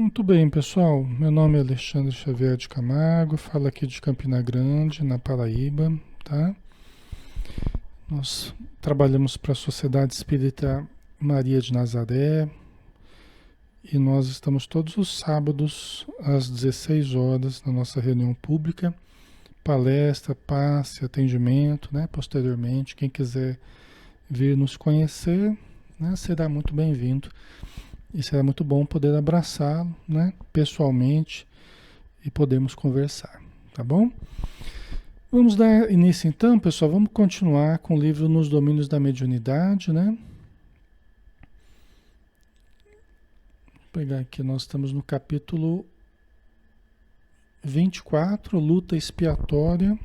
Muito bem, pessoal. Meu nome é Alexandre Xavier de Camargo, falo aqui de Campina Grande, na Paraíba, tá? Nós trabalhamos para a Sociedade Espírita Maria de Nazaré e nós estamos todos os sábados às 16 horas na nossa reunião pública, palestra, passe, atendimento, né? Posteriormente, quem quiser vir nos conhecer, né? Será muito bem-vindo. E será muito bom poder abraçá-lo, né, pessoalmente e podermos conversar, tá bom? Vamos dar início então, pessoal. Vamos continuar com o livro Nos Domínios da Mediunidade, né? Vou pegar aqui, nós estamos no capítulo 24, Luta Expiatória,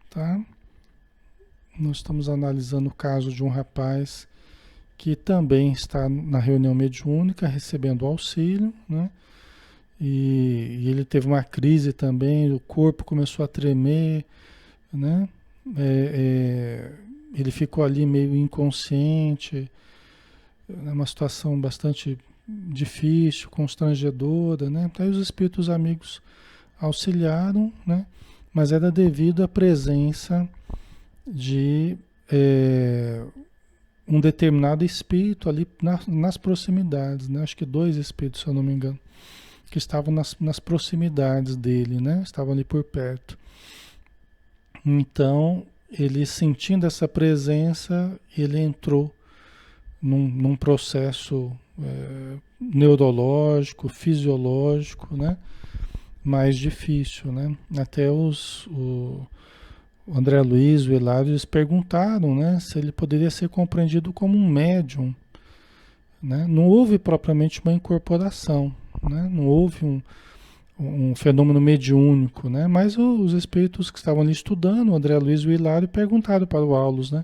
tá? Nós estamos analisando o caso de um rapaz que também está na reunião mediúnica recebendo auxílio, né? E ele teve uma crise também, o corpo começou a tremer, né? Ele ficou ali meio inconsciente, numa situação bastante difícil, constrangedora, né? Aí os espíritos amigos auxiliaram, né? Mas era devido à presença de um determinado espírito ali nas proximidades, né? Acho que dois espíritos, se eu não me engano, que estavam nas proximidades dele, né? Estavam ali por perto. Então, ele sentindo essa presença, ele entrou num processo neurológico, fisiológico, né? Mais difícil, né? Até o André Luiz, o Hilário, eles perguntaram, né, se ele poderia ser compreendido como um médium, né? Não houve propriamente uma incorporação, né? Não houve um fenômeno mediúnico, né? Mas os espíritos que estavam ali estudando, o André Luiz e o Hilário, perguntaram para o Aulus, né,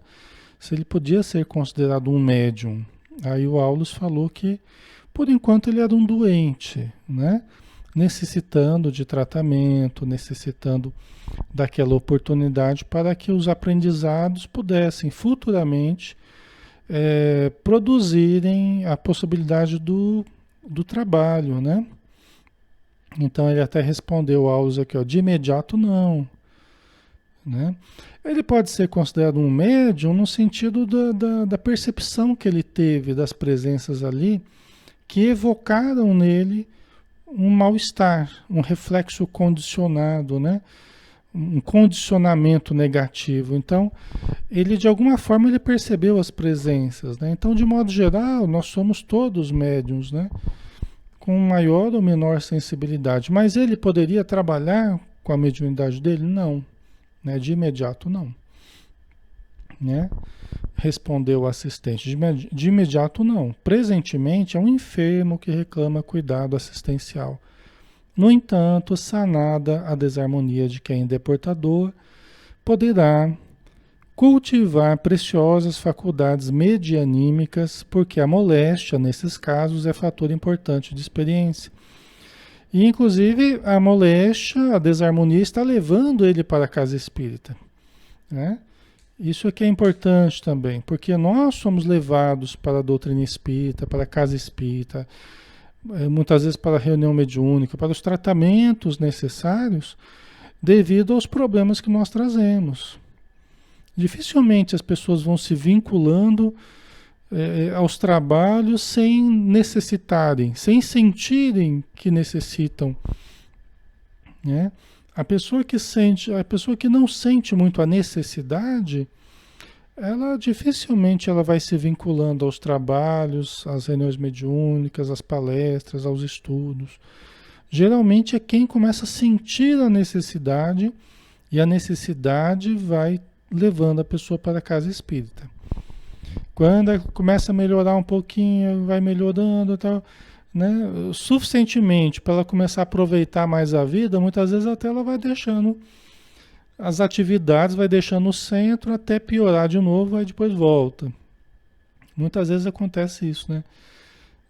se ele podia ser considerado um médium. Aí o Aulus falou que, por enquanto, ele era um doente, né? Necessitando de tratamento, necessitando daquela oportunidade para que os aprendizados pudessem futuramente produzirem a possibilidade do trabalho, né? Então ele até respondeu ao Aulus aqui, ó, de imediato não, né? Ele pode ser considerado um médium no sentido da percepção que ele teve das presenças ali que evocaram nele um mal-estar, um reflexo condicionado, né? Um condicionamento negativo. Então, ele de alguma forma ele percebeu as presenças, né? Então, de modo geral, nós somos todos médiuns, né? Com maior ou menor sensibilidade. Mas ele poderia trabalhar com a mediunidade dele? Não, né? De imediato não, né? Respondeu o assistente. De imediato não. Presentemente é um enfermo que reclama cuidado assistencial. No entanto, sanada a desarmonia de quem é portador, poderá cultivar preciosas faculdades medianímicas, porque a moléstia, nesses casos, é fator importante de experiência. E, inclusive, a moléstia, a desarmonia, está levando ele para a casa espírita, né? Isso aqui é importante também, porque nós somos levados para a doutrina espírita, para a casa espírita, muitas vezes para a reunião mediúnica, para os tratamentos necessários, devido aos problemas que nós trazemos. Dificilmente as pessoas vão se vinculando aos trabalhos sem necessitarem, sem sentirem que necessitam, né? A pessoa que não sente muito a necessidade, ela dificilmente ela vai se vinculando aos trabalhos, às reuniões mediúnicas, às palestras, aos estudos. Geralmente é quem começa a sentir a necessidade e a necessidade vai levando a pessoa para a casa espírita. Quando começa a melhorar um pouquinho, vai melhorando, tal, né, suficientemente para ela começar a aproveitar mais a vida, muitas vezes até ela vai deixando as atividades, vai deixando o centro até piorar de novo, aí depois volta. Muitas vezes acontece isso, né?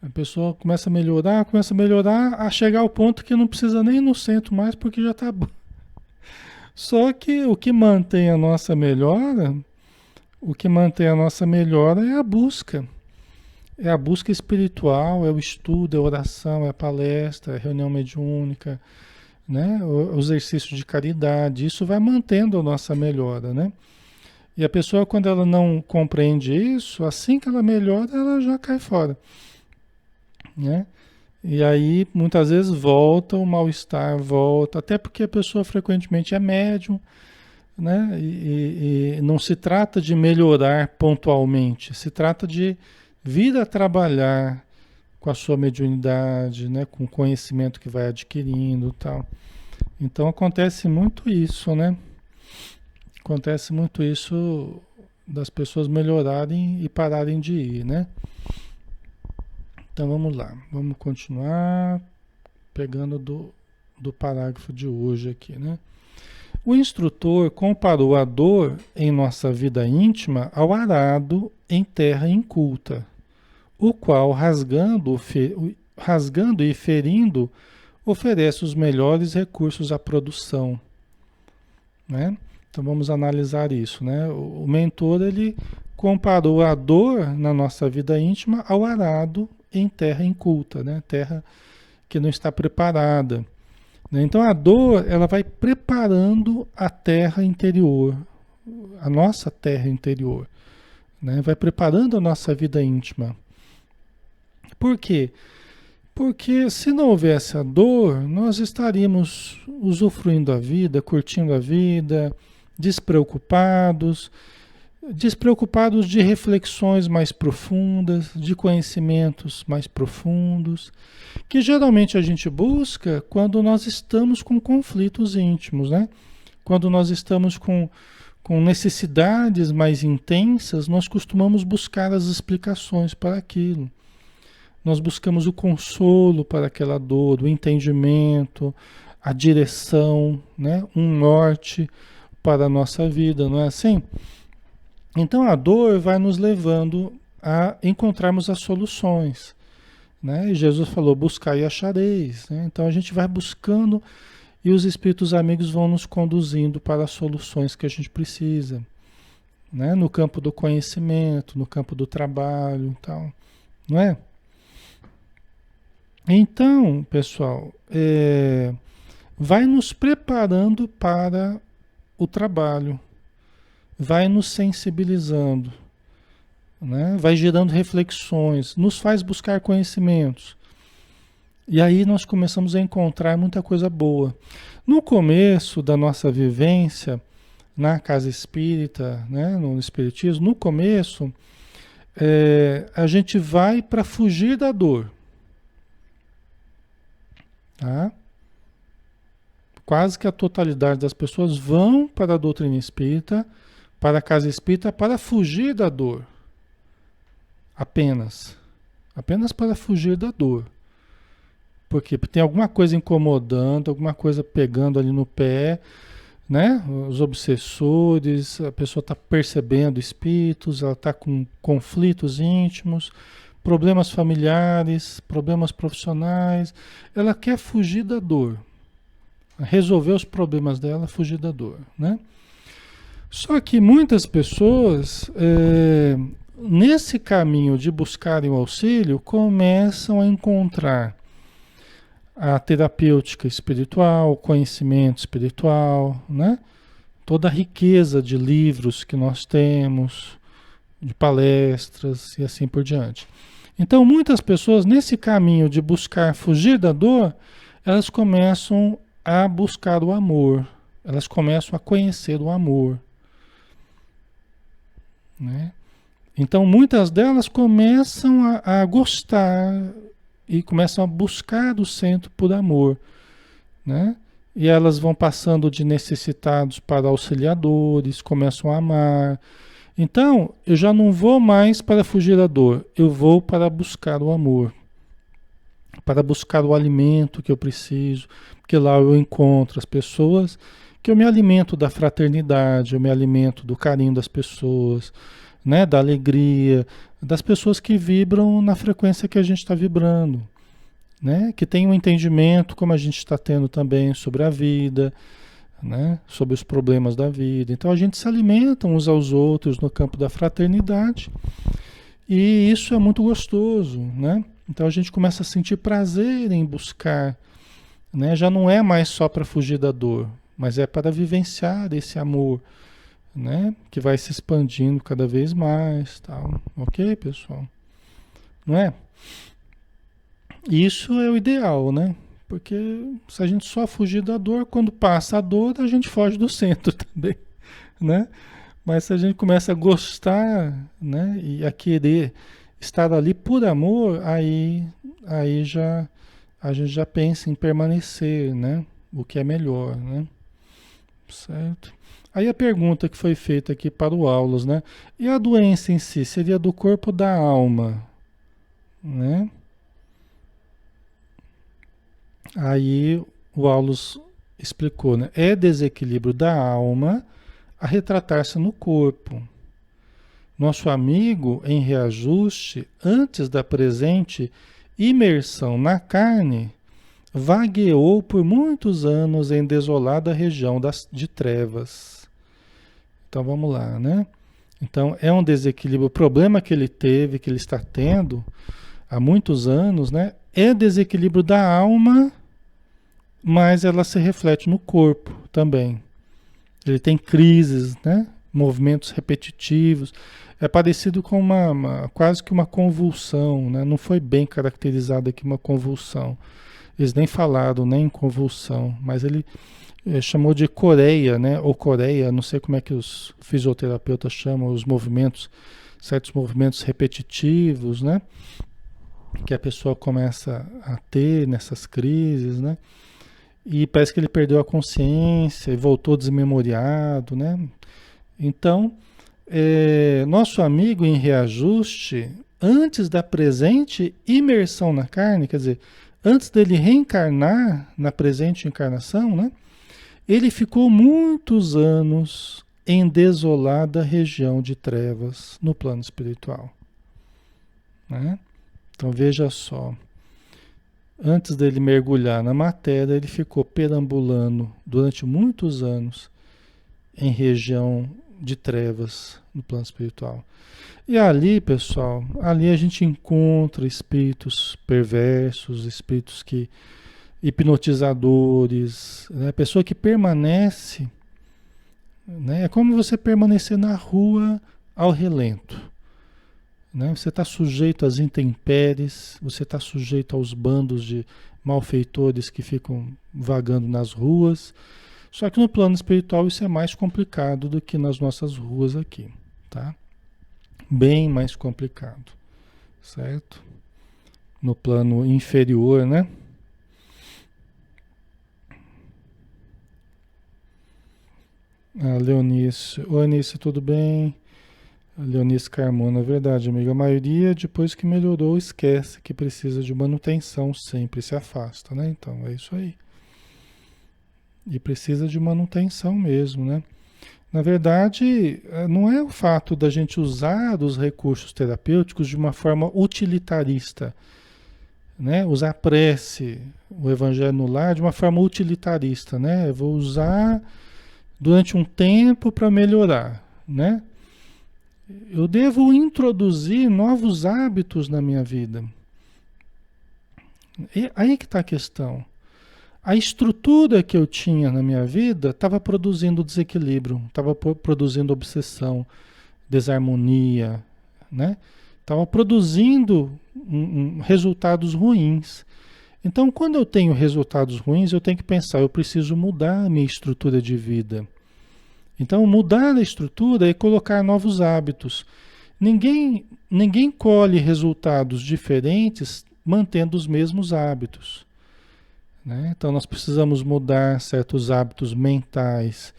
A pessoa começa a melhorar, a chegar ao ponto que não precisa nem ir no centro mais, porque já está bom. Só que o que mantém a nossa melhora, é a busca. É a busca espiritual, é o estudo, é a oração, é a palestra, é a reunião mediúnica, né? O exercício de caridade, isso vai mantendo a nossa melhora, né? E a pessoa, quando ela não compreende isso, assim que ela melhora, ela já cai fora, né? E aí, muitas vezes, volta o mal-estar, volta, até porque a pessoa frequentemente é médium, né? E não se trata de melhorar pontualmente, se trata de vir a trabalhar com a sua mediunidade, né? Com o conhecimento que vai adquirindo e tal. Então acontece muito isso, né? Acontece muito isso das pessoas melhorarem e pararem de ir, né? Então vamos lá, vamos continuar pegando do parágrafo de hoje aqui, né? O instrutor comparou a dor em nossa vida íntima ao arado em terra inculta, o qual, rasgando e ferindo, oferece os melhores recursos à produção, né? Então vamos analisar isso, né? O mentor, ele comparou a dor na nossa vida íntima ao arado em terra inculta, né? Terra que não está preparada, né? Então a dor, ela vai preparando a terra interior, a nossa terra interior, né? Vai preparando a nossa vida íntima. Por quê? Porque se não houvesse a dor, nós estaríamos usufruindo a vida, curtindo a vida, despreocupados, despreocupados de reflexões mais profundas, de conhecimentos mais profundos, que geralmente a gente busca quando nós estamos com conflitos íntimos, né? Quando nós estamos com necessidades mais intensas, nós costumamos buscar as explicações para aquilo. Nós buscamos o consolo para aquela dor, o entendimento, a direção, né? Um norte para a nossa vida, não é assim? Então a dor vai nos levando a encontrarmos as soluções, né? E Jesus falou, buscai e achareis, né? Então a gente vai buscando e os espíritos amigos vão nos conduzindo para as soluções que a gente precisa, né? No campo do conhecimento, no campo do trabalho e tal, não é? Então, pessoal, vai nos preparando para o trabalho, vai nos sensibilizando, né? Vai gerando reflexões, nos faz buscar conhecimentos. E aí nós começamos a encontrar muita coisa boa. No começo da nossa vivência na casa espírita, né, no espiritismo, no começo, a gente vai para fugir da dor. Tá? Quase que a totalidade das pessoas vão para a doutrina espírita, para a casa espírita, para fugir da dor. Apenas. Apenas para fugir da dor. Por quê? Porque tem alguma coisa incomodando, alguma coisa pegando ali no pé, né? Os obsessores, a pessoa está percebendo espíritos, ela está com conflitos íntimos, problemas familiares, problemas profissionais. Ela quer fugir da dor. Resolver os problemas dela, fugir da dor, né? Só que muitas pessoas, nesse caminho de buscarem o auxílio, começam a encontrar a terapêutica espiritual, o conhecimento espiritual, né? Toda a riqueza de livros que nós temos, de palestras e assim por diante. Então, muitas pessoas, nesse caminho de buscar fugir da dor, elas começam a buscar o amor, elas começam a conhecer o amor, né? Então, muitas delas começam a gostar e começam a buscar o centro por amor, né? E elas vão passando de necessitados para auxiliadores, começam a amar. Então, eu já não vou mais para fugir da dor, eu vou para buscar o amor, para buscar o alimento que eu preciso, porque lá eu encontro as pessoas que eu me alimento da fraternidade, eu me alimento do carinho das pessoas, né, da alegria, das pessoas que vibram na frequência que a gente está vibrando, né, que tem um entendimento como a gente está tendo também sobre a vida, né, sobre os problemas da vida. Então a gente se alimenta uns aos outros no campo da fraternidade E isso é muito gostoso, né? Então a gente começa a sentir prazer em buscar, né? Já não é mais só para fugir da dor, mas é para vivenciar esse amor, né? Que vai se expandindo cada vez mais, tal. Ok, pessoal? Não é? Isso é o ideal, né? Porque se a gente só fugir da dor, quando passa a dor, a gente foge do centro também, né? Mas se a gente começa a gostar, né, e a querer estar ali por amor, aí já a gente já pensa em permanecer, né? O que é melhor, né? Certo? Aí a pergunta que foi feita aqui para o Aulos, né? E a doença em si seria do corpo ou da alma, né? Aí o Aulos explicou, né? É desequilíbrio da alma a retratar-se no corpo. Nosso amigo, em reajuste, antes da presente imersão na carne, vagueou por muitos anos em desolada região de trevas. Então vamos lá, né? Então é um desequilíbrio, o problema que ele teve, que ele está tendo há muitos anos, né? É desequilíbrio da alma, mas ela se reflete no corpo também. Ele tem crises, né? Movimentos repetitivos. É parecido com quase que uma convulsão, né? Não foi bem caracterizado aqui uma convulsão. Eles nem falaram nem em convulsão, mas ele chamou de coreia, né? Ou coreia, não sei como é que os fisioterapeutas chamam os movimentos, certos movimentos repetitivos, né? Que a pessoa começa a ter nessas crises, né? E parece que ele perdeu a consciência e voltou desmemoriado, né? Então, nosso amigo em reajuste, antes da presente imersão na carne, quer dizer, antes dele reencarnar na presente encarnação, né? Ele ficou muitos anos em desolada região de trevas no plano espiritual, né? Então veja só, antes dele mergulhar na matéria, ele ficou perambulando durante muitos anos em região de trevas no plano espiritual. E ali, pessoal, ali a gente encontra espíritos perversos, espíritos que hipnotizadores, né? Pessoa que permanece, né? É como você permanecer na rua ao relento, né? Você está sujeito às intempéries, você está sujeito aos bandos de malfeitores que ficam vagando nas ruas. Só que no plano espiritual isso é mais complicado do que nas nossas ruas aqui, tá? Bem mais complicado, certo? No plano inferior, né? A Leonice. Oi, Anice, tudo bem? A Leonice Carmona, é verdade, amiga. A maioria, depois que melhorou, esquece que precisa de manutenção sempre, se afasta, né? Então, é isso aí. E precisa de manutenção mesmo, né? Na verdade, não é o fato da gente usar os recursos terapêuticos de uma forma utilitarista, né? Usar a prece, o evangelho no lar de uma forma utilitarista, né? Eu vou usar durante um tempo para melhorar, né? Eu devo introduzir novos hábitos na minha vida. E aí que está a questão. A estrutura que eu tinha na minha vida estava produzindo desequilíbrio, estava produzindo obsessão, desarmonia, né? Estava produzindo resultados ruins. Então, quando eu tenho resultados ruins, eu tenho que pensar, eu preciso mudar a minha estrutura de vida. Então, mudar a estrutura é colocar novos hábitos. Ninguém colhe resultados diferentes mantendo os mesmos hábitos, né? Então, nós precisamos mudar certos hábitos mentais,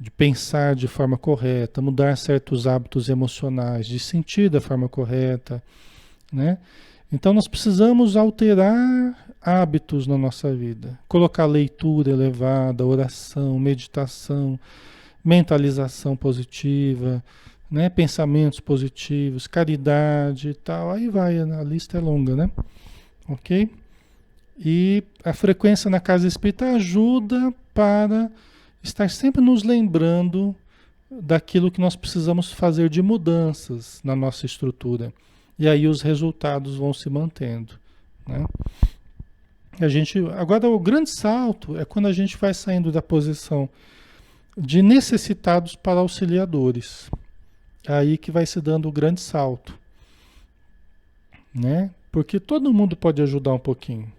de pensar de forma correta, mudar certos hábitos emocionais, de sentir da forma correta, né? Então, nós precisamos alterar hábitos na nossa vida, colocar leitura elevada, oração, meditação, mentalização positiva, né? Pensamentos positivos, caridade e tal. Aí vai, a lista é longa, né? Ok? E a frequência na casa espírita ajuda para estar sempre nos lembrando daquilo que nós precisamos fazer de mudanças na nossa estrutura. E aí os resultados vão se mantendo, né? Agora o grande salto é quando a gente vai saindo da posição de necessitados para auxiliadores. É aí que vai se dando o grande salto, né? Porque todo mundo pode ajudar um pouquinho.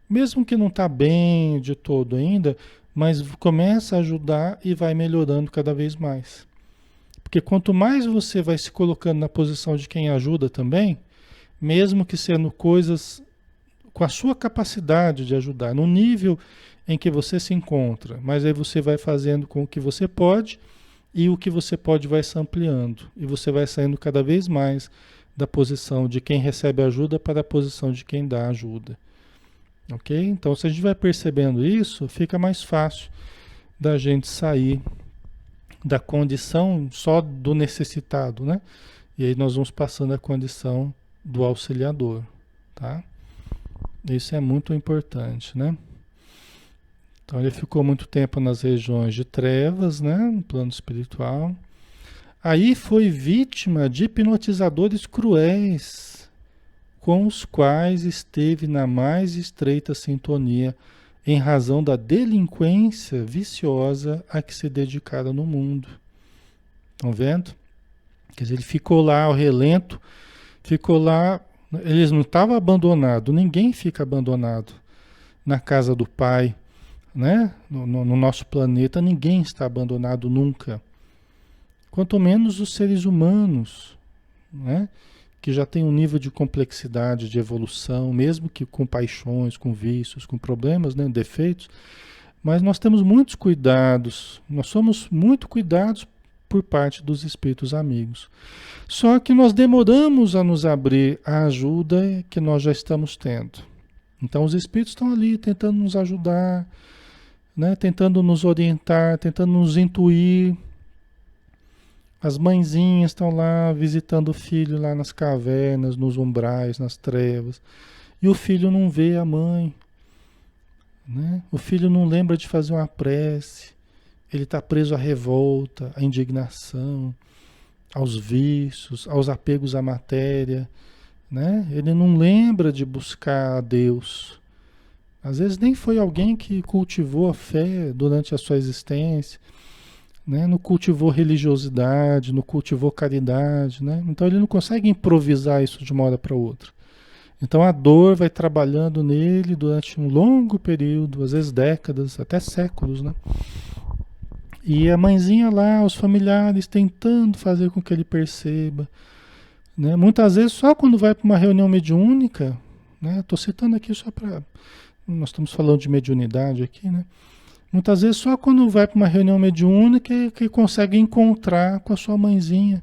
Mesmo que não está bem de todo ainda, mas começa a ajudar e vai melhorando cada vez mais. Porque quanto mais você vai se colocando na posição de quem ajuda também, mesmo que sendo coisas com a sua capacidade de ajudar, no nível em que você se encontra, mas aí você vai fazendo com o que você pode e o que você pode vai se ampliando e você vai saindo cada vez mais da posição de quem recebe ajuda para a posição de quem dá ajuda. Ok? Então, se a gente vai percebendo isso, fica mais fácil da gente sair da condição só do necessitado, né? E aí nós vamos passando a condição do auxiliador, tá? Isso é muito importante, né? Então ele ficou muito tempo nas regiões de trevas, né? No plano espiritual. Aí foi vítima de hipnotizadores cruéis, com os quais esteve na mais estreita sintonia, em razão da delinquência viciosa a que se dedicara no mundo. Estão vendo? Quer dizer, ele ficou lá ao relento, ficou lá, eles não estavam abandonados, ninguém fica abandonado na casa do Pai, né? No nosso planeta, ninguém está abandonado nunca. Quanto menos os seres humanos, né? Que já tem um nível de complexidade, de evolução, mesmo que com paixões, com vícios, com problemas, né, defeitos, mas nós temos muitos cuidados, nós somos muito cuidados por parte dos espíritos amigos. Só que nós demoramos a nos abrir à ajuda que nós já estamos tendo. Então os espíritos estão ali tentando nos ajudar, né, tentando nos orientar, tentando nos intuir. As mãezinhas estão lá visitando o filho lá nas cavernas, nos umbrais, nas trevas. E o filho não vê a mãe, né? O filho não lembra de fazer uma prece. Ele está preso à revolta, à indignação, aos vícios, aos apegos à matéria, né? Ele não lembra de buscar a Deus. Às vezes nem foi alguém que cultivou a fé durante a sua existência, né? Não cultivou religiosidade, não cultivou caridade, né? Então ele não consegue improvisar isso de uma hora para outra. Então a dor vai trabalhando nele durante um longo período, às vezes décadas, até séculos, né? E a mãezinha lá, os familiares tentando fazer com que ele perceba, né? Muitas vezes só quando vai para uma reunião mediúnica, né? Estou citando aqui só para... Nós estamos falando de mediunidade aqui, né? Muitas vezes só quando vai para uma reunião mediúnica que consegue encontrar com a sua mãezinha,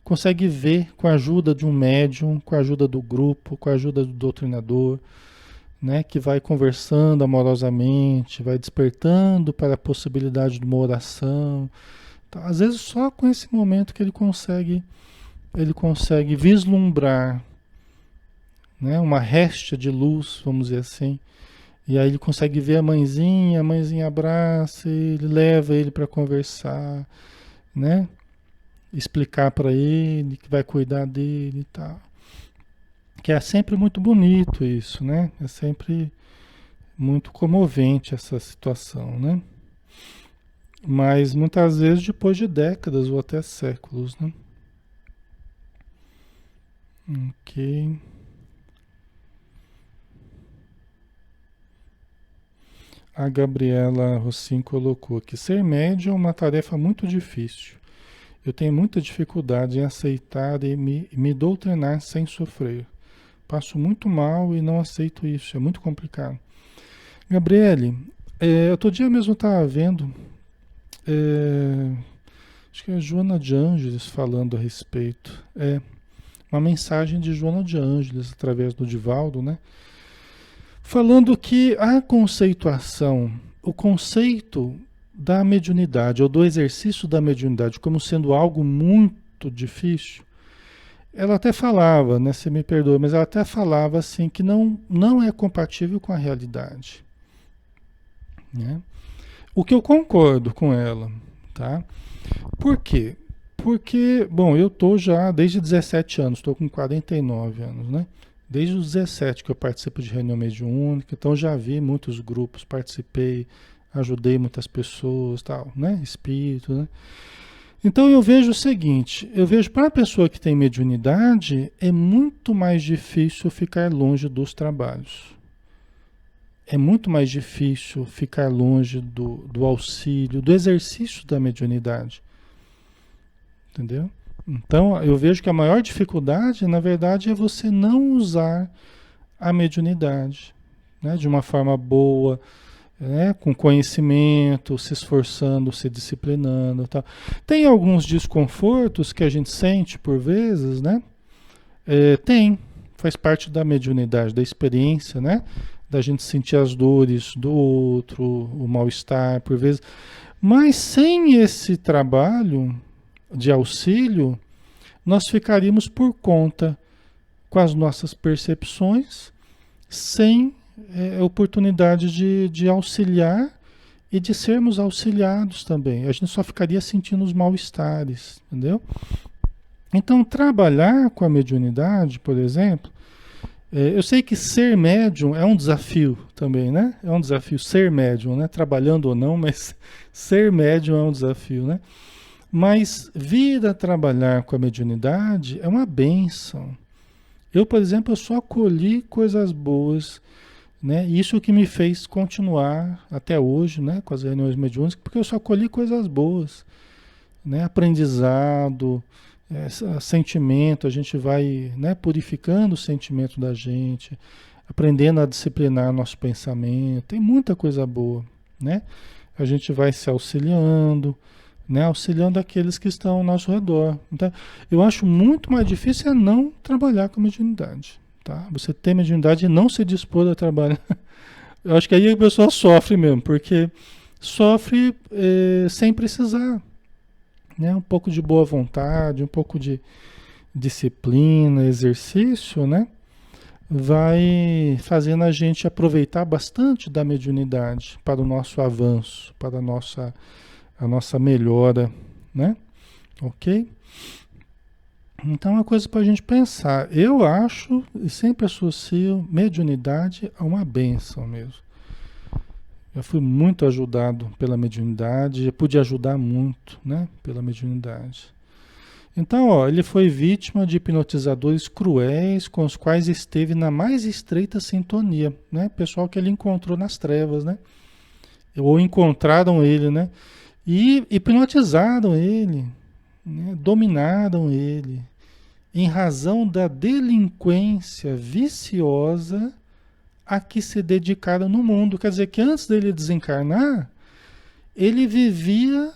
consegue ver com a ajuda de um médium, com a ajuda do grupo, com a ajuda do doutrinador, né, que vai conversando amorosamente, vai despertando para a possibilidade de uma oração. Então, às vezes só com esse momento que ele consegue vislumbrar, né, uma réstia de luz, vamos dizer assim. E aí ele consegue ver a mãezinha abraça ele, leva ele para conversar, né? Explicar para ele que vai cuidar dele e tal. Que é sempre muito bonito isso, né? É sempre muito comovente essa situação, né? Mas muitas vezes depois de décadas ou até séculos, né? Ok. A Gabriela Rossim colocou aqui: ser médium é uma tarefa muito difícil. Eu tenho muita dificuldade em aceitar e me doutrinar sem sofrer. Passo muito mal e não aceito isso, é muito complicado. Gabriele, outro dia mesmo estava vendo, acho que é a Joana de Ângeles falando a respeito. Uma mensagem de Joana de Ângeles através do Divaldo, né? Falando que a conceituação, o conceito da mediunidade ou do exercício da mediunidade como sendo algo muito difícil, ela até falava, né, você me perdoa, mas ela até falava assim que não é compatível com a realidade, né? O que eu concordo com ela, tá? Por quê? Porque, bom, eu tô já desde 17 anos, estou com 49 anos, né? Desde os 17 que eu participo de reunião mediúnica, então já vi muitos grupos, participei, ajudei muitas pessoas, tal, né? Espírito, né? Então eu vejo o seguinte, eu vejo para a pessoa que tem mediunidade, é muito mais difícil ficar longe dos trabalhos. É muito mais difícil ficar longe do auxílio, do exercício da mediunidade. Entendeu? Então, eu vejo que a maior dificuldade, na verdade, é você não usar a mediunidade, né, de uma forma boa, né, com conhecimento, se esforçando, se disciplinando, tal. Tem alguns desconfortos que a gente sente por vezes, né? Tem, faz parte da mediunidade, da experiência, né? Da gente sentir as dores do outro, o mal-estar, por vezes. Mas sem esse trabalho de auxílio, nós ficaríamos por conta com as nossas percepções, sem oportunidade de auxiliar e de sermos auxiliados também. A gente só ficaria sentindo os mal-estares, entendeu? Então, trabalhar com a mediunidade, por exemplo, eu sei que ser médium é um desafio também, né? É um desafio ser médium, né? Trabalhando ou não, mas ser médium é um desafio, né? Mas vir a trabalhar com a mediunidade é uma bênção. Eu, por exemplo, eu só colhi coisas boas, né? Isso que me fez continuar até hoje, né? Com as reuniões mediúnicas, porque eu só colhi coisas boas, né? Aprendizado, sentimento, a gente vai, né, purificando o sentimento da gente, aprendendo a disciplinar nosso pensamento, tem muita coisa boa, né? A gente vai se auxiliando, né, auxiliando aqueles que estão ao nosso redor. Então, eu acho muito mais difícil é não trabalhar com mediunidade, tá? Você ter mediunidade e não se dispor a trabalhar. Eu acho que aí a pessoa sofre mesmo, porque sofre sem precisar, né? Um pouco de boa vontade, um pouco de disciplina, exercício, né? Vai fazendo a gente aproveitar bastante da mediunidade para o nosso avanço, para a nossa melhora, né? Ok? Então é uma coisa para a gente pensar. Eu acho, e sempre associo mediunidade a uma bênção mesmo. Eu fui muito ajudado pela mediunidade, eu pude ajudar muito, né? Pela mediunidade. Então, ó, ele foi vítima de hipnotizadores cruéis com os quais esteve na mais estreita sintonia, né? Pessoal que ele encontrou nas trevas, né? Ou encontraram ele, né? E hipnotizaram ele, né? Dominaram ele, em razão da delinquência viciosa a que se dedicaram no mundo. Quer dizer que antes dele desencarnar, ele vivia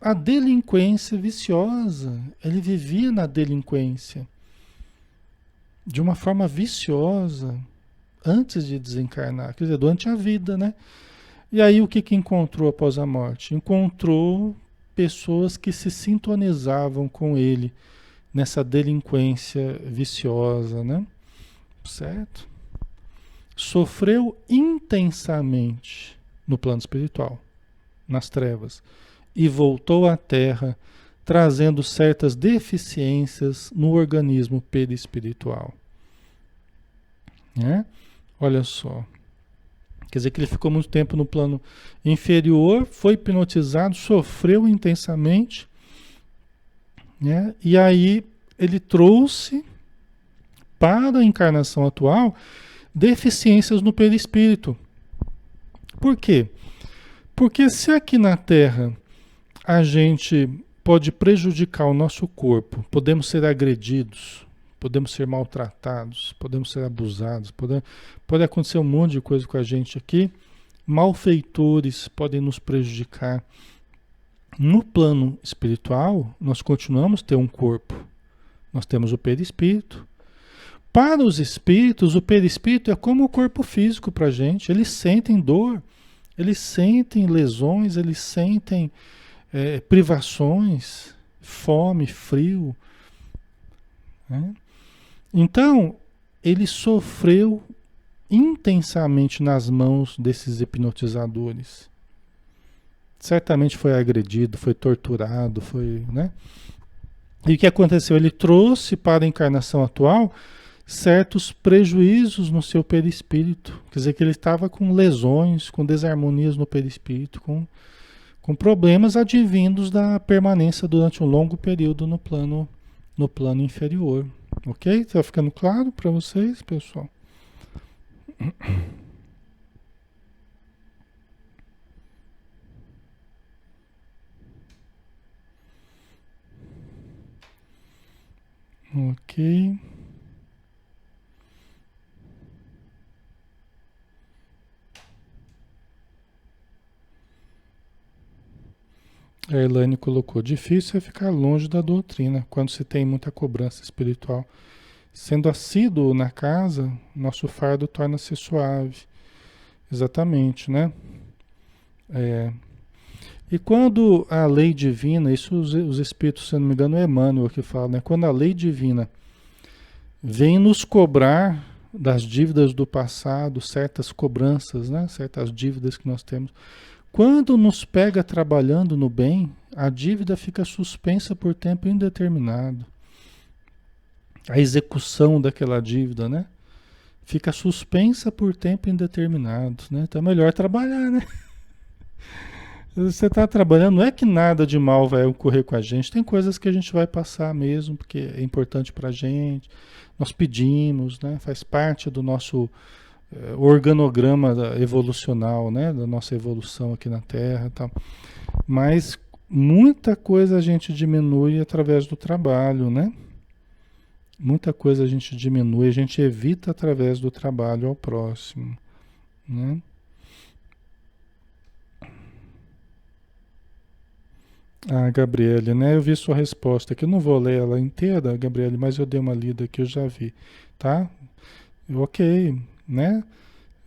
a delinquência viciosa. Ele vivia na delinquência de uma forma viciosa antes de desencarnar, quer dizer, durante a vida, né? E aí o que encontrou após a morte? Encontrou pessoas que se sintonizavam com ele nessa delinquência viciosa, né? Certo? Sofreu intensamente no plano espiritual, nas trevas, e voltou à Terra trazendo certas deficiências no organismo perispiritual, né? Olha só. Quer dizer que ele ficou muito tempo no plano inferior, foi hipnotizado, sofreu intensamente, né? E aí ele trouxe para a encarnação atual deficiências no perispírito. Por quê? Porque se aqui na Terra a gente pode prejudicar o nosso corpo, podemos ser agredidos, podemos ser maltratados, podemos ser abusados, pode acontecer um monte de coisa com a gente aqui, malfeitores podem nos prejudicar. No plano espiritual, nós continuamos a ter um corpo, nós temos o perispírito. Para os espíritos, o perispírito é como o corpo físico para a gente, eles sentem dor, eles sentem lesões, eles sentem privações, fome, frio, né? Então, ele sofreu intensamente nas mãos desses hipnotizadores. certamente foi agredido, foi torturado, foi, né? E o que aconteceu? Ele trouxe para a encarnação atual certos prejuízos no seu perispírito. Quer dizer que ele estava com lesões, com desarmonias no perispírito, com problemas advindos da permanência durante um longo período no plano inferior. Ok? Está ficando claro para vocês, pessoal? Ok. A Elaine colocou: difícil é ficar longe da doutrina quando se tem muita cobrança espiritual. Sendo assíduo na casa, nosso fardo torna-se suave. Exatamente, né? É. E quando a lei divina, isso os espíritos, se eu não me engano, é Emmanuel que fala, né? Quando a lei divina vem nos cobrar das dívidas do passado, certas cobranças, né? Certas dívidas que nós temos. Quando nos pega trabalhando no bem, a dívida fica suspensa por tempo indeterminado. A execução daquela dívida, né? Fica suspensa por tempo indeterminado, né? Então é melhor trabalhar, né? Você está trabalhando, não é que nada de mal vai ocorrer com a gente, tem coisas que a gente vai passar mesmo, porque é importante para a gente, nós pedimos, né? Faz parte do nosso organograma evolucional, né? Da nossa evolução aqui na Terra e tal. Mas muita coisa a gente diminui através do trabalho, né? Muita coisa a gente diminui, a gente evita através do trabalho ao próximo, né? Ah, Gabriele, né? Eu vi sua resposta aqui. Eu não vou ler ela inteira, Gabriele, mas eu dei uma lida aqui, eu já vi, tá? Ok, né?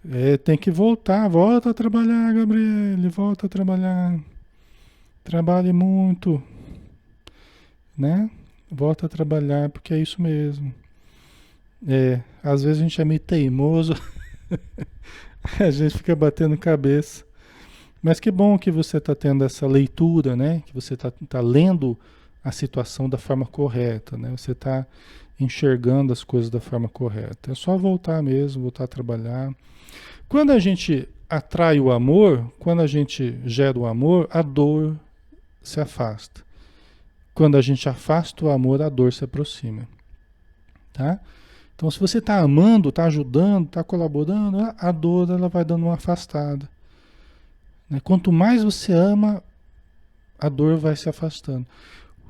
É, tem que voltar, volta a trabalhar, Gabriele, volta a trabalhar. Trabalhe muito, né? Volta a trabalhar, porque é isso mesmo. É, às vezes a gente é meio teimoso, a gente fica batendo cabeça. Mas que bom que você está tendo essa leitura, né? Que você tá lendo a situação da forma correta, né? Você está enxergando as coisas da forma correta. É só voltar mesmo, voltar a trabalhar. Quando a gente atrai o amor, quando a gente gera o amor, a dor se afasta. Quando a gente afasta o amor, a dor se aproxima, tá? Então, se você está amando, está ajudando, está colaborando, a dor ela vai dando uma afastada. Né? Quanto mais você ama, a dor vai se afastando.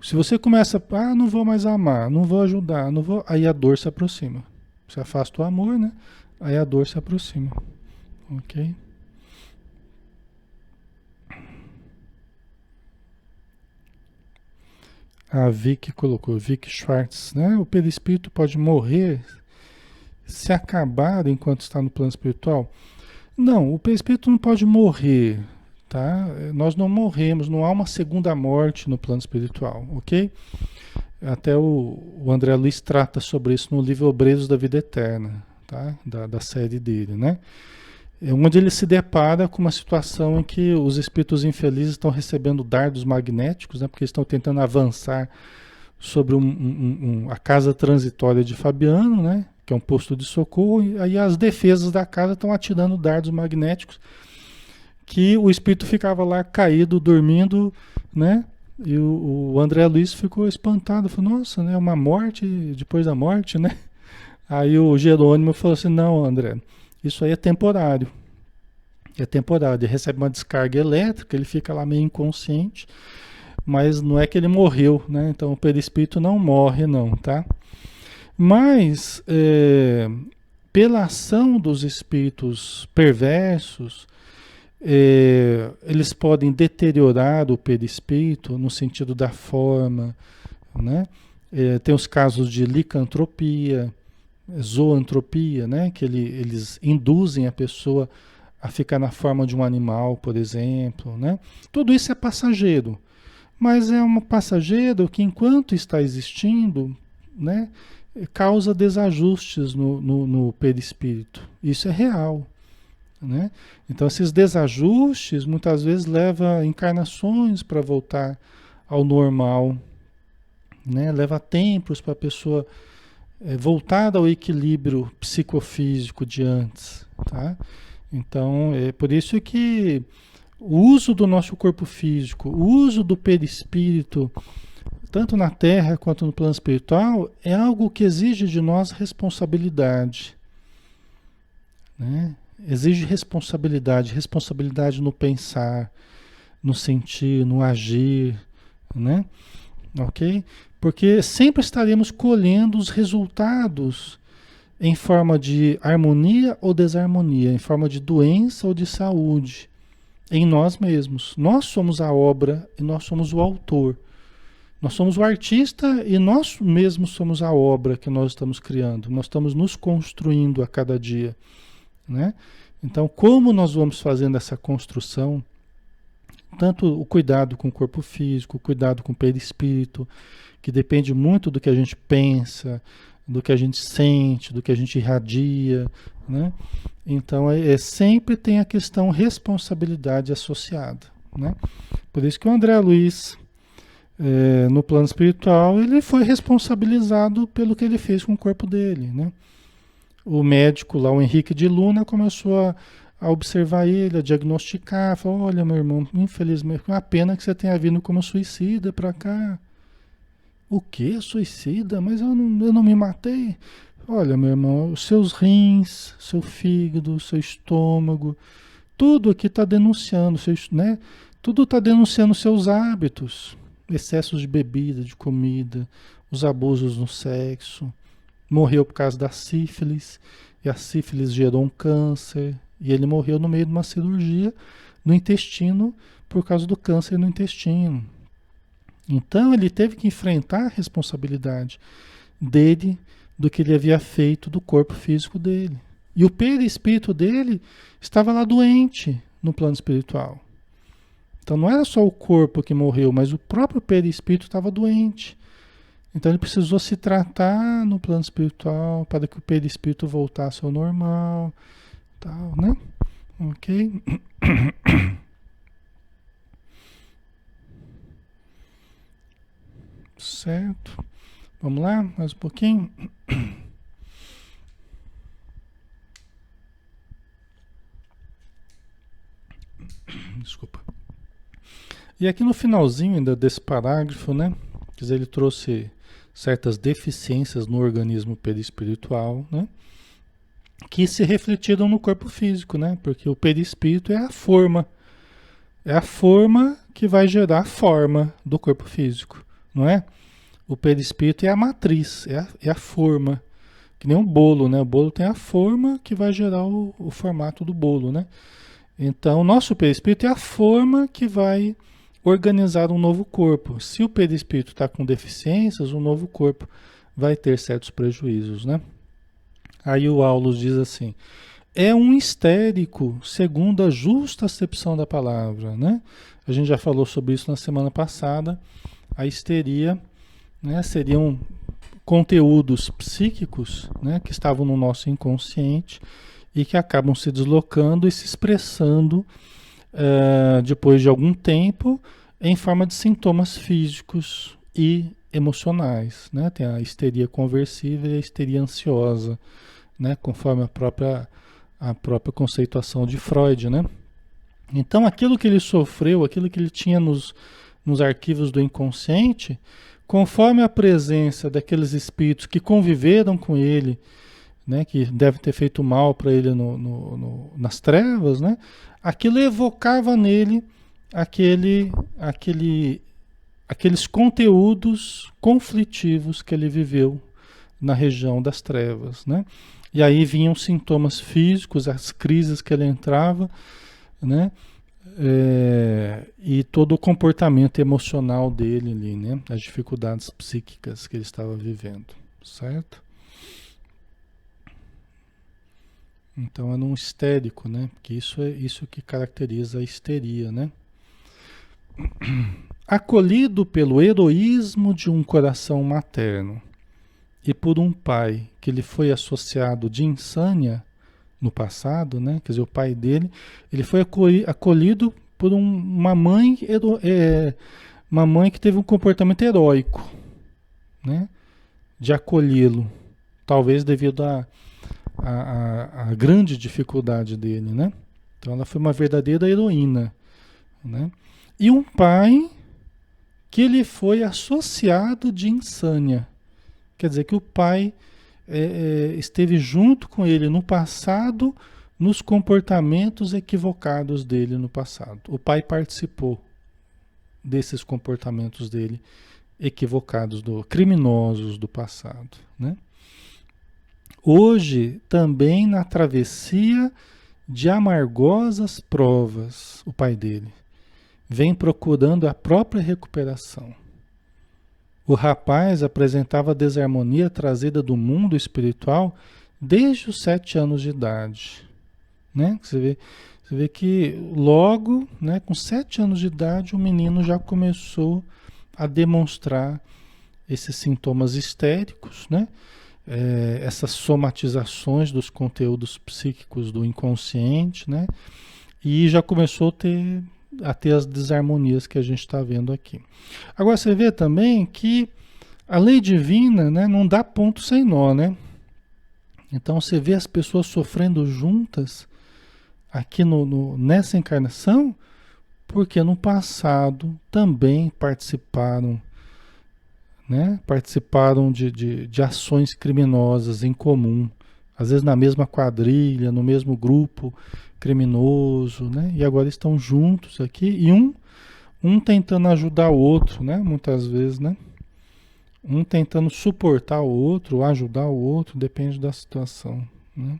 Se você começa, não vou mais amar, não vou ajudar, não vou, aí a dor se aproxima. Você afasta o amor, né? Aí a dor se aproxima. Ok? A Vicky colocou, Vicky Schwartz, né? O perispírito pode morrer se acabar enquanto está no plano espiritual? Não, o perispírito não pode morrer, tá? Nós não morremos, não há uma segunda morte no plano espiritual, ok? Até o André Luiz trata sobre isso no livro Obreiros da Vida Eterna, tá? Da série dele, né? É onde ele se depara com uma situação em que os espíritos infelizes estão recebendo dardos magnéticos, né? Porque estão tentando avançar sobre a casa transitória de Fabiano, né? Que é um posto de socorro, e aí as defesas da casa estão atirando dardos magnéticos, que o espírito ficava lá caído, dormindo, né? E o André Luiz ficou espantado, falou, nossa, né? Uma morte depois da morte, né? Aí o Jerônimo falou assim, não, André, isso aí é temporário. É temporário, ele recebe uma descarga elétrica, ele fica lá meio inconsciente, mas não é que ele morreu, né? Então o perispírito não morre não, tá? Mas pela ação dos espíritos perversos, eles podem deteriorar o perispírito no sentido da forma, né? Tem os casos de licantropia, zoantropia, né? Que eles induzem a pessoa a ficar na forma de um animal, por exemplo, né? Tudo isso é passageiro, mas é um passageiro que enquanto está existindo, né? Causa desajustes no perispírito. Isso é real. né? Então esses desajustes muitas vezes levam encarnações para voltar ao normal, né? Leva tempos para a pessoa voltar ao equilíbrio psicofísico de antes, tá? Então é por isso que o uso do nosso corpo físico, o uso do perispírito, tanto na Terra quanto no plano espiritual, é algo que exige de nós responsabilidade, né? Exige responsabilidade, responsabilidade no pensar, no sentir, no agir, né? Ok? Porque sempre estaremos colhendo os resultados em forma de harmonia ou desarmonia, em forma de doença ou de saúde, em nós mesmos. Nós somos a obra e nós somos o autor. Nós somos o artista e nós mesmos somos a obra que nós estamos criando. Nós estamos nos construindo a cada dia, né? Então, como nós vamos fazendo essa construção, tanto o cuidado com o corpo físico, o cuidado com o perispírito, que depende muito do que a gente pensa, do que a gente sente, do que a gente irradia, né? Então, sempre tem a questão responsabilidade associada, né? Por isso que o André Luiz, no plano espiritual, ele foi responsabilizado pelo que ele fez com o corpo dele, né? O médico lá, o Henrique de Luna, começou a observar ele, a diagnosticar, falou, olha, meu irmão, infelizmente, uma pena que você tenha vindo como suicida para cá. O quê? Suicida? Mas eu não me matei. Olha, meu irmão, os seus rins, seu fígado, seu estômago, tudo aqui está denunciando, né? Tudo está denunciando seus hábitos, excessos de bebida, de comida, os abusos no sexo. Morreu por causa da sífilis, e a sífilis gerou um câncer, e ele morreu no meio de uma cirurgia no intestino, por causa do câncer no intestino. Então ele teve que enfrentar a responsabilidade dele, do que ele havia feito do corpo físico dele. E o perispírito dele estava lá doente no plano espiritual. Então não era só o corpo que morreu, mas o próprio perispírito estava doente. Então ele precisou se tratar no plano espiritual para que o perispírito voltasse ao normal, tal, né? Ok? Certo. Vamos lá, mais um pouquinho. Desculpa. E aqui no finalzinho ainda desse parágrafo, né? Quer dizer, ele trouxe certas deficiências no organismo perispiritual, né? Que se refletiram no corpo físico, né? Porque o perispírito é a forma que vai gerar a forma do corpo físico, não é? O perispírito é a matriz, é a forma, que nem um bolo, né? O bolo tem a forma que vai gerar o formato do bolo, né? Então, o nosso perispírito é a forma que vai organizar um novo corpo. Se o perispírito está com deficiências, o novo corpo vai ter certos prejuízos, né? Aí o Aulus diz assim, é um histérico, segundo a justa acepção da palavra, né? A gente já falou sobre isso na semana passada. A histeria, né, seriam conteúdos psíquicos, né, que estavam no nosso inconsciente e que acabam se deslocando e se expressando depois de algum tempo em forma de sintomas físicos e emocionais, né? Tem a histeria conversiva e a histeria ansiosa, né? Conforme a própria conceituação de Freud, né? Então aquilo que ele sofreu, aquilo que ele tinha nos arquivos do inconsciente, conforme a presença daqueles espíritos que conviveram com ele, né, que deve ter feito mal para ele nas trevas, né, aquilo evocava nele aqueles conteúdos conflitivos que ele viveu na região das trevas, né? E aí vinham sintomas físicos, as crises que ele entrava, né? E todo o comportamento emocional dele ali, né? As dificuldades psíquicas que ele estava vivendo, certo? Então é um histérico, né? Porque isso é isso que caracteriza a histeria, né? Acolhido pelo heroísmo de um coração materno e por um pai que lhe foi associado de insânia, no passado, né? Quer dizer, o pai dele, ele foi acolhido por uma mãe, uma mãe que teve um comportamento heróico, né? De acolhê-lo, talvez devido à grande dificuldade dele, né? Então ela foi uma verdadeira heroína, né? E um pai que ele foi associado de insânia, quer dizer que o pai esteve junto com ele no passado, nos comportamentos equivocados dele no passado. O pai participou desses comportamentos dele equivocados, criminosos do passado, né? Hoje, também na travessia de amargosas provas, o pai dele vem procurando a própria recuperação. O rapaz apresentava a desarmonia trazida do mundo espiritual desde os 7 anos de idade, né? Você vê que logo, né, com 7 anos de idade, o menino já começou a demonstrar esses sintomas histéricos, né? Essas somatizações dos conteúdos psíquicos do inconsciente, né? E já começou a ter as desarmonias que a gente está vendo aqui. Agora você vê também que a lei divina, né, não dá ponto sem nó, né? Então você vê as pessoas sofrendo juntas aqui nessa encarnação, porque no passado também participaram, né? Participaram de ações criminosas em comum, às vezes na mesma quadrilha, no mesmo grupo criminoso, né? E agora estão juntos aqui e um tentando ajudar o outro, né? Muitas vezes, né? Um tentando suportar o outro, ajudar o outro, depende da situação, né?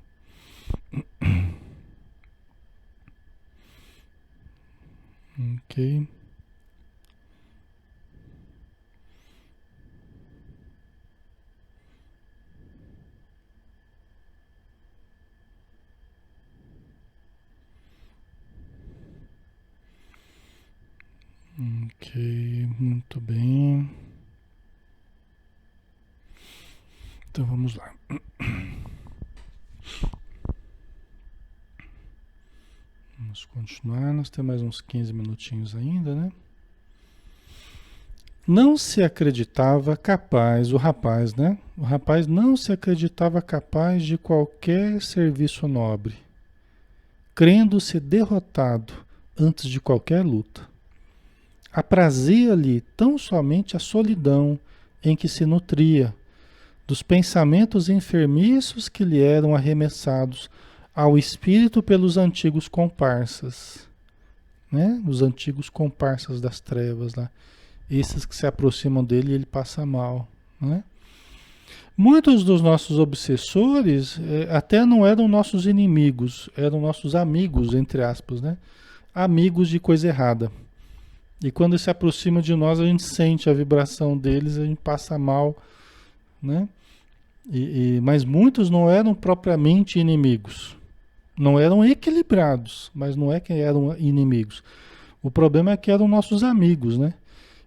Ok. Ok, muito bem. Então vamos lá. Vamos continuar, nós temos mais uns 15 minutinhos ainda, né? Não se acreditava capaz, o rapaz, né? O rapaz não se acreditava capaz de qualquer serviço nobre, crendo-se derrotado antes de qualquer luta. Aprazia-lhe tão somente a solidão em que se nutria, dos pensamentos enfermiços que lhe eram arremessados ao espírito pelos antigos comparsas, né? Os antigos comparsas das trevas lá. Esses que se aproximam dele e ele passa mal, né? Muitos dos nossos obsessores até não eram nossos inimigos, eram nossos amigos, entre aspas, né? Amigos de coisa errada. E quando se aproxima de nós, a gente sente a vibração deles, a gente passa mal, né? Mas muitos não eram propriamente inimigos. Não eram equilibrados, mas não é que eram inimigos. O problema é que eram nossos amigos, né?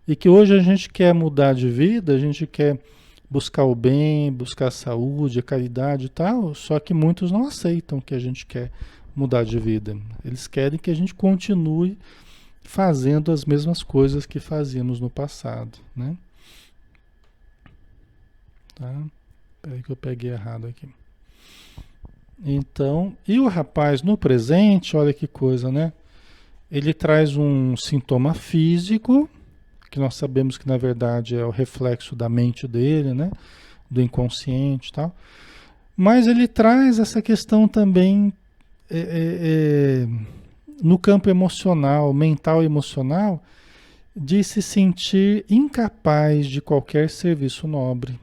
E que hoje a gente quer mudar de vida, a gente quer buscar o bem, buscar a saúde, a caridade e tal, só que muitos não aceitam que a gente quer mudar de vida. Eles querem que a gente continue fazendo as mesmas coisas que fazíamos no passado, né? Tá? Peraí que eu peguei errado aqui. Então, e o rapaz no presente, olha que coisa, né? Ele traz um sintoma físico, que nós sabemos que na verdade é o reflexo da mente dele, né? Do inconsciente e tal. Mas ele traz essa questão também no campo emocional, mental e emocional, de se sentir incapaz de qualquer serviço nobre,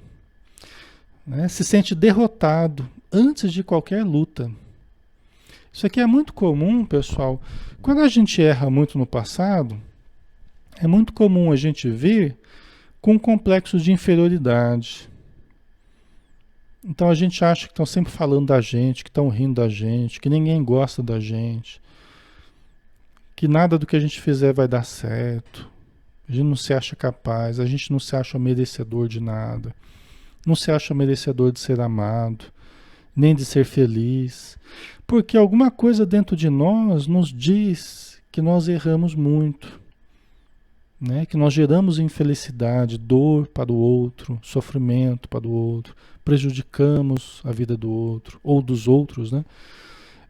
né? Se sente derrotado antes de qualquer luta. Isso aqui é muito comum, pessoal. Quando a gente erra muito no passado, é muito comum a gente vir com complexos de inferioridade. Então a gente acha que estão sempre falando da gente, que estão rindo da gente, que ninguém gosta da gente, que nada do que a gente fizer vai dar certo. A gente não se acha capaz, a gente não se acha merecedor de nada, não se acha merecedor de ser amado. nem de ser feliz, porque alguma coisa dentro de nós nos diz que nós erramos muito, né? Que nós geramos infelicidade, dor para o outro, sofrimento para o outro, prejudicamos a vida do outro ou dos outros, né?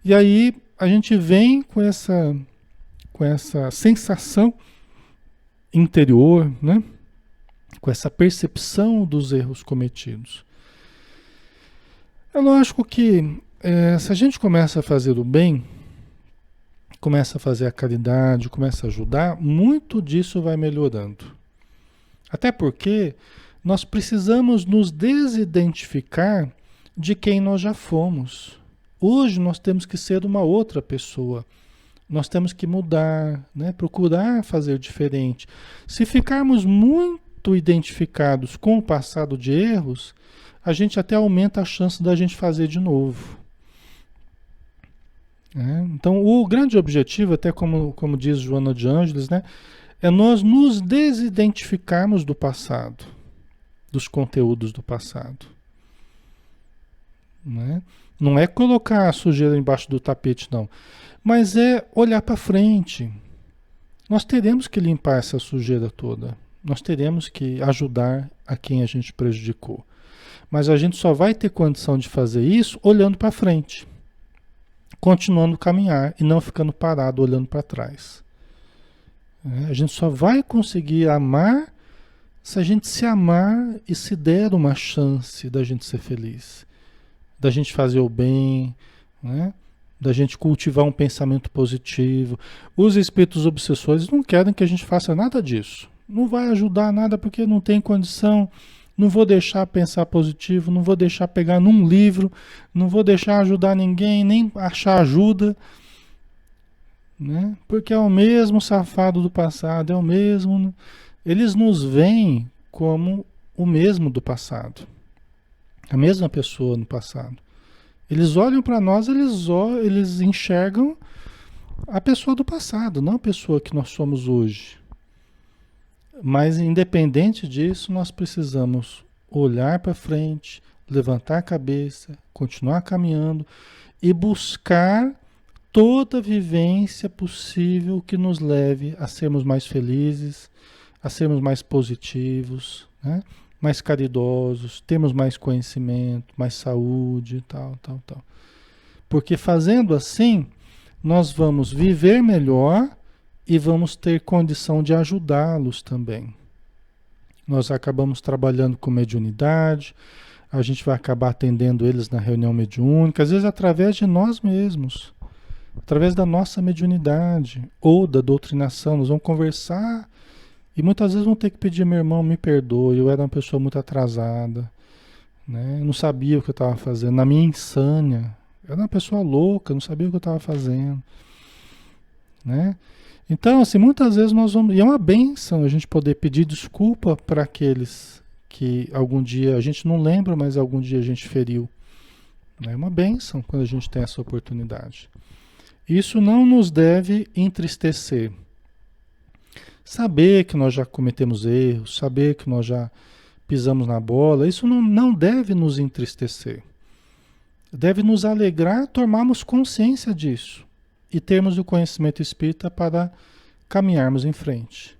E aí a gente vem com essa sensação interior, né? Com essa percepção dos erros cometidos. É lógico que se a gente começa a fazer o bem, começa a fazer a caridade, começa a ajudar, muito disso vai melhorando. Até porque nós precisamos nos desidentificar de quem nós já fomos. Hoje nós temos que ser uma outra pessoa. Nós temos que mudar, né? Procurar fazer diferente. Se ficarmos muito identificados com o passado de erros, a gente até aumenta a chance da gente fazer de novo. Né? Então, o grande objetivo, até como diz Joana de Ângeles, né, é nós nos desidentificarmos do passado, dos conteúdos do passado. Né? Não é colocar a sujeira embaixo do tapete, não. Mas é olhar para frente. Nós teremos que limpar essa sujeira toda. Nós teremos que ajudar a quem a gente prejudicou. Mas a gente só vai ter condição de fazer isso olhando para frente, continuando a caminhar e não ficando parado olhando para trás. A gente só vai conseguir amar se a gente se amar e se der uma chance da gente ser feliz, da gente fazer o bem, né? Da gente cultivar um pensamento positivo. Os espíritos obsessores não querem que a gente faça nada disso. Não vai ajudar nada porque não tem condição. Não vou deixar pensar positivo, não vou deixar pegar num livro, não vou deixar ajudar ninguém, nem achar ajuda, né? Porque é o mesmo safado do passado, é o mesmo. Eles nos veem como o mesmo do passado, a mesma pessoa no passado. Eles olham para nós, eles enxergam a pessoa do passado, não a pessoa que nós somos hoje. Mas independente disso, nós precisamos olhar para frente, levantar a cabeça, continuar caminhando e buscar toda vivência possível que nos leve a sermos mais felizes, a sermos mais positivos, né? Mais caridosos, termos mais conhecimento, mais saúde, tal, tal, tal. Porque fazendo assim, nós vamos viver melhor e vamos ter condição de ajudá-los também. Nós acabamos trabalhando com mediunidade, a gente vai acabar atendendo eles na reunião mediúnica, às vezes através de nós mesmos, através da nossa mediunidade ou da doutrinação, nós vamos conversar e muitas vezes vão ter que pedir: meu irmão, me perdoe, eu era uma pessoa muito atrasada, né? Eu não sabia o que eu estava fazendo, na minha insânia, eu era uma pessoa louca, não sabia o que eu estava fazendo, né? Então, assim, muitas vezes nós vamos... E é uma bênção a gente poder pedir desculpa para aqueles que algum dia, a gente não lembra, mas algum dia a gente feriu. É uma bênção quando a gente tem essa oportunidade. Isso não nos deve entristecer. Saber que nós já cometemos erros, saber que nós já pisamos na bola, isso não deve nos entristecer. Deve nos alegrar tomarmos consciência disso e termos o conhecimento espírita para caminharmos em frente,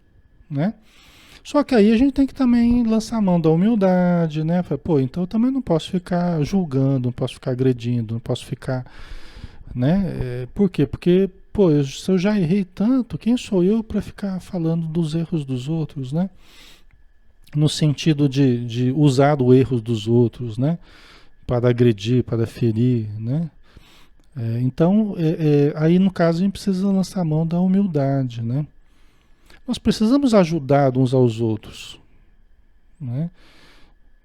né? Só que aí a gente tem que também lançar a mão da humildade, né? Pô, então eu também não posso ficar julgando, não posso ficar agredindo, não posso ficar, né? Por quê? Porque, pô, se eu já errei tanto, quem sou eu para ficar falando dos erros dos outros, né? No sentido de usar o erro dos outros, né? Para agredir, para ferir, né? Então, aí no caso a gente precisa lançar a mão da humildade, né? Nós precisamos ajudar uns aos outros, né?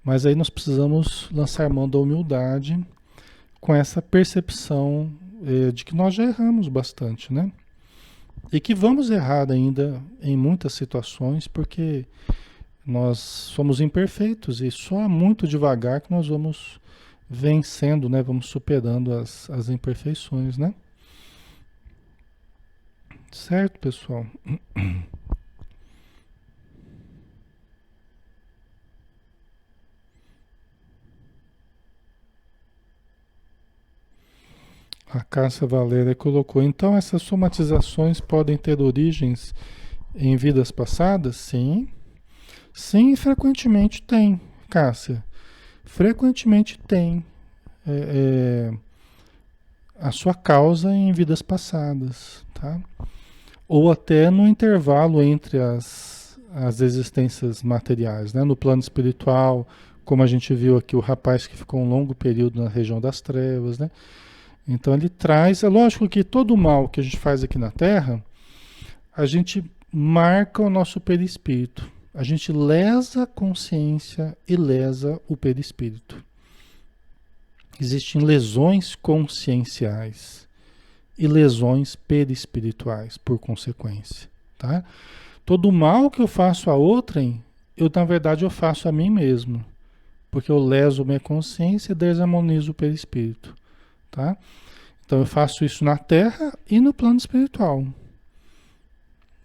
Mas aí nós precisamos lançar a mão da humildade com essa percepção de que nós já erramos bastante, né? E que vamos errar ainda em muitas situações, porque nós somos imperfeitos e só muito devagar que nós vamos vencendo, né? Vamos superando as imperfeições, né? Certo, pessoal? Cássia Valéria colocou. Então, essas somatizações podem ter origens em vidas passadas? Sim. Sim, frequentemente tem, Cássia. Frequentemente tem a sua causa em vidas passadas, tá? Ou até no intervalo entre as existências materiais, né? No plano espiritual, como a gente viu aqui, o rapaz que ficou um longo período na região das trevas, né? Então ele traz, é lógico que todo o mal que a gente faz aqui na Terra, a gente marca o nosso perispírito. A gente lesa a consciência e lesa o perispírito. Existem lesões conscienciais e lesões perispirituais, por consequência, tá? Todo mal que eu faço a outrem, na verdade eu faço a mim mesmo, porque eu leso minha consciência e desarmonizo o perispírito, tá? Então eu faço isso na Terra e no plano espiritual,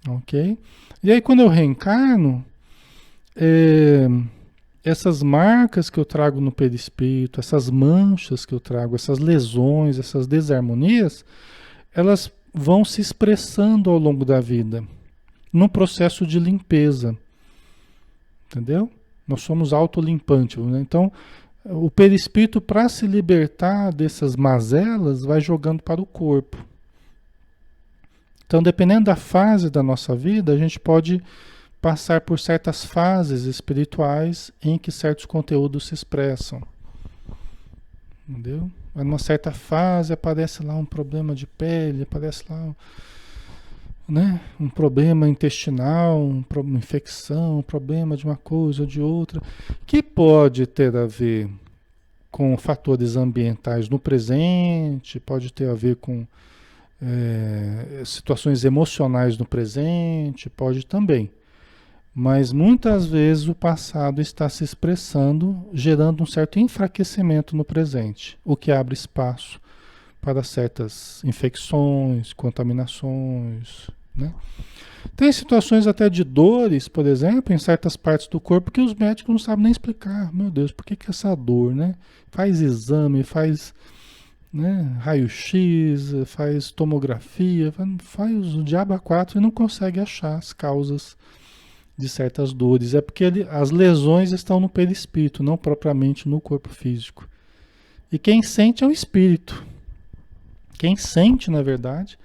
ok? E aí quando eu reencarno, essas marcas que eu trago no perispírito, essas manchas que eu trago, essas lesões, essas desarmonias, elas vão se expressando ao longo da vida, num processo de limpeza, entendeu? Nós somos autolimpantes, né? Então, o perispírito, para se libertar dessas mazelas, vai jogando para o corpo. Então, dependendo da fase da nossa vida, a gente pode passar por certas fases espirituais em que certos conteúdos se expressam. Entendeu? Numa certa fase aparece lá um problema de pele, aparece lá, né, um problema intestinal, uma infecção, um problema de uma coisa ou de outra, que pode ter a ver com fatores ambientais no presente, pode ter a ver com situações emocionais no presente, pode também. Mas muitas vezes o passado está se expressando, gerando um certo enfraquecimento no presente, o que abre espaço para certas infecções, contaminações, né? Tem situações até de dores, por exemplo, em certas partes do corpo que os médicos não sabem nem explicar. Meu Deus, por que essa dor, né? Faz exame, faz, né, raio-x, faz tomografia, faz o diabo a quatro e não consegue achar as causas de certas dores. É porque as lesões estão no perispírito, não propriamente no corpo físico. E quem sente é o espírito. Quem sente, na verdade,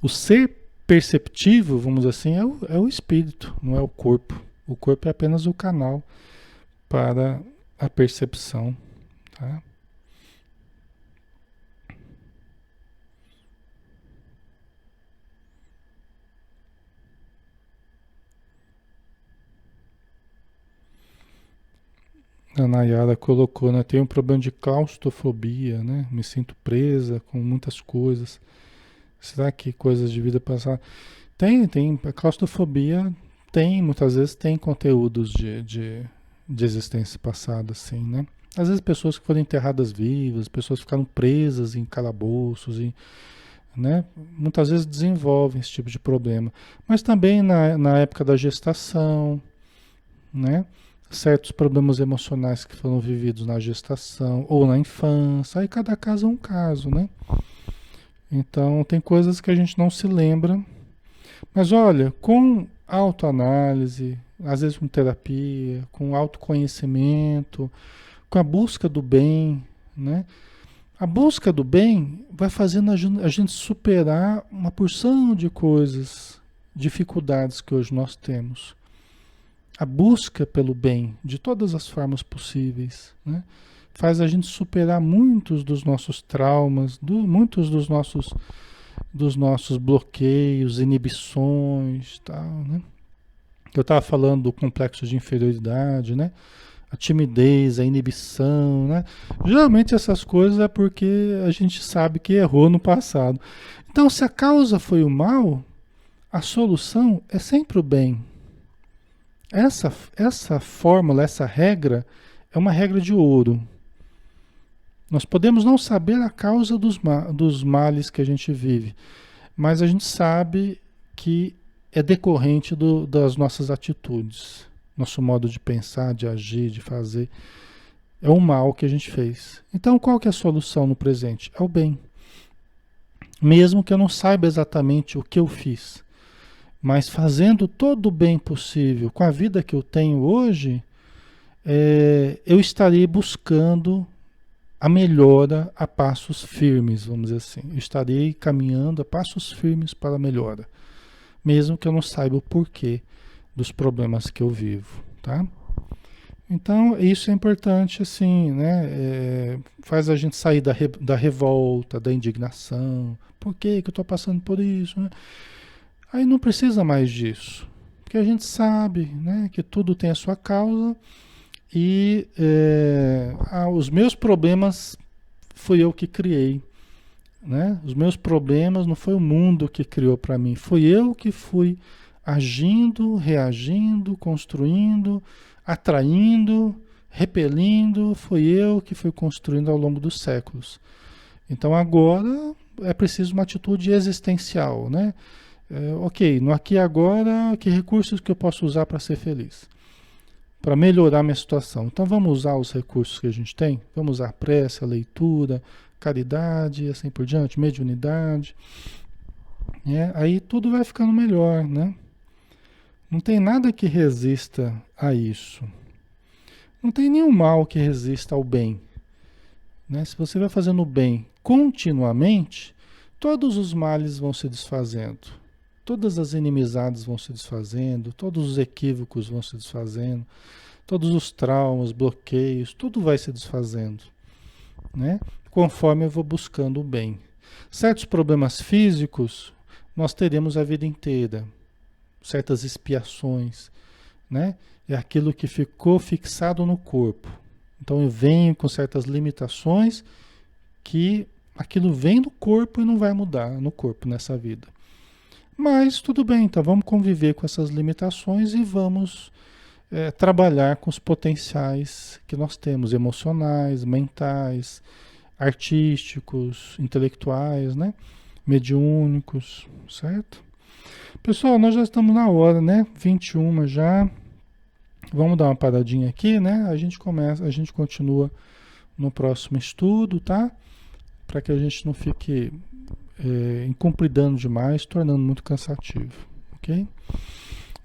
o ser perceptivo, vamos dizer assim, é o espírito, não é o corpo. O corpo é apenas o canal para a percepção, tá? A Nayara colocou, né? Tenho um problema de claustrofobia, né? Me sinto presa com muitas coisas. Será que coisas de vida passada? Tem. A claustrofobia muitas vezes tem conteúdos de existência passada, assim, né? Às vezes pessoas que foram enterradas vivas, pessoas que ficaram presas em calabouços, né? Muitas vezes desenvolvem esse tipo de problema. Mas também na época da gestação, né? Certos problemas emocionais que foram vividos na gestação ou na infância, aí cada caso é um caso, né? Então tem coisas que a gente não se lembra, mas olha, com autoanálise, às vezes com terapia, com autoconhecimento, com a busca do bem, né? A busca do bem vai fazendo a gente superar uma porção de coisas, dificuldades que hoje nós temos. A busca pelo bem, de todas as formas possíveis, né? Faz a gente superar muitos dos nossos traumas, muitos dos nossos bloqueios, inibições, tal, né? Eu estava falando do complexo de inferioridade, né? A timidez, a inibição, né? Geralmente essas coisas é porque a gente sabe que errou no passado. Então, se a causa foi o mal, a solução é sempre o bem. Essa fórmula, essa regra, é uma regra de ouro. Nós podemos não saber a causa dos males que a gente vive, mas a gente sabe que é decorrente das nossas atitudes, nosso modo de pensar, de agir, de fazer. É o mal que a gente fez. Então, qual que é a solução no presente? É o bem. mesmo que eu não saiba exatamente o que eu fiz, mas fazendo todo o bem possível com a vida que eu tenho hoje, eu estarei buscando a melhora a passos firmes, vamos dizer assim. Eu estarei caminhando a passos firmes para a melhora, mesmo que eu não saiba o porquê dos problemas que eu vivo, tá? Então, isso é importante, assim, né? Faz a gente sair da revolta, da indignação. Por que que eu estou passando por isso, né? Aí não precisa mais disso, porque a gente sabe, né, que tudo tem a sua causa e os meus problemas fui eu que criei, né? Os meus problemas não foi o mundo que criou para mim, foi eu que fui agindo, reagindo, construindo, atraindo, repelindo, foi eu que fui construindo ao longo dos séculos. Então agora é preciso uma atitude existencial, né? Ok, no aqui e agora, que recursos que eu posso usar para ser feliz? Para melhorar minha situação. Então vamos usar os recursos que a gente tem? Vamos usar prece, a leitura, caridade e assim por diante, mediunidade. Aí tudo vai ficando melhor, né? Não tem nada que resista a isso. Não tem nenhum mal que resista ao bem, né? Se você vai fazendo o bem continuamente, todos os males vão se desfazendo. Todas as inimizades vão se desfazendo, todos os equívocos vão se desfazendo, todos os traumas, bloqueios, tudo vai se desfazendo, né? Conforme eu vou buscando o bem. Certos problemas físicos nós teremos a vida inteira, certas expiações, né? É aquilo que ficou fixado no corpo. Então eu venho com certas limitações que aquilo vem do corpo e não vai mudar no corpo nessa vida. Mas tudo bem, então vamos conviver com essas limitações e vamos trabalhar com os potenciais que nós temos, emocionais, mentais, artísticos, intelectuais, né? Mediúnicos, certo? Pessoal, nós já estamos na hora, né? 21 já. Vamos dar uma paradinha aqui, né? A gente continua no próximo estudo, tá? Para que a gente não fique incumpridando demais, tornando muito cansativo, ok?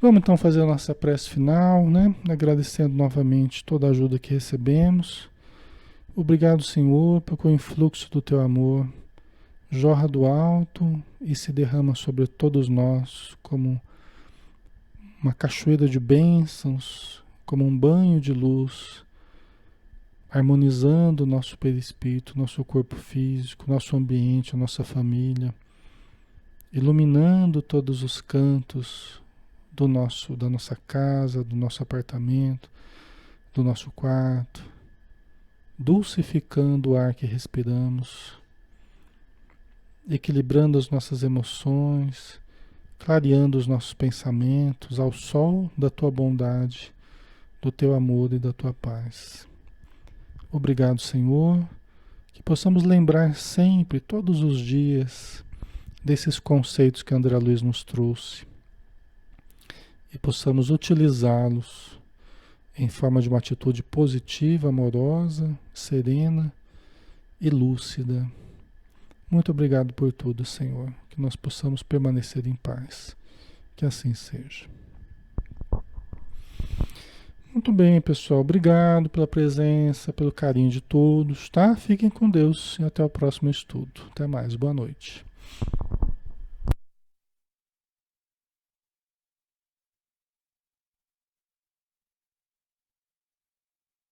Vamos então fazer a nossa prece final, né? Agradecendo novamente toda a ajuda que recebemos. Obrigado, Senhor, porque o influxo do teu amor jorra do alto e se derrama sobre todos nós como uma cachoeira de bênçãos, como um banho de luz, harmonizando o nosso perispírito, nosso corpo físico, nosso ambiente, a nossa família, iluminando todos os cantos da nossa casa, do nosso apartamento, do nosso quarto, dulcificando o ar que respiramos, equilibrando as nossas emoções, clareando os nossos pensamentos ao sol da tua bondade, do teu amor e da tua paz. Obrigado, Senhor, que possamos lembrar sempre, todos os dias, desses conceitos que André Luiz nos trouxe e possamos utilizá-los em forma de uma atitude positiva, amorosa, serena e lúcida. Muito obrigado por tudo, Senhor, que nós possamos permanecer em paz. Que assim seja. Muito bem, pessoal. Obrigado pela presença, pelo carinho de todos, tá? Fiquem com Deus e até o próximo estudo. Até mais. Boa noite.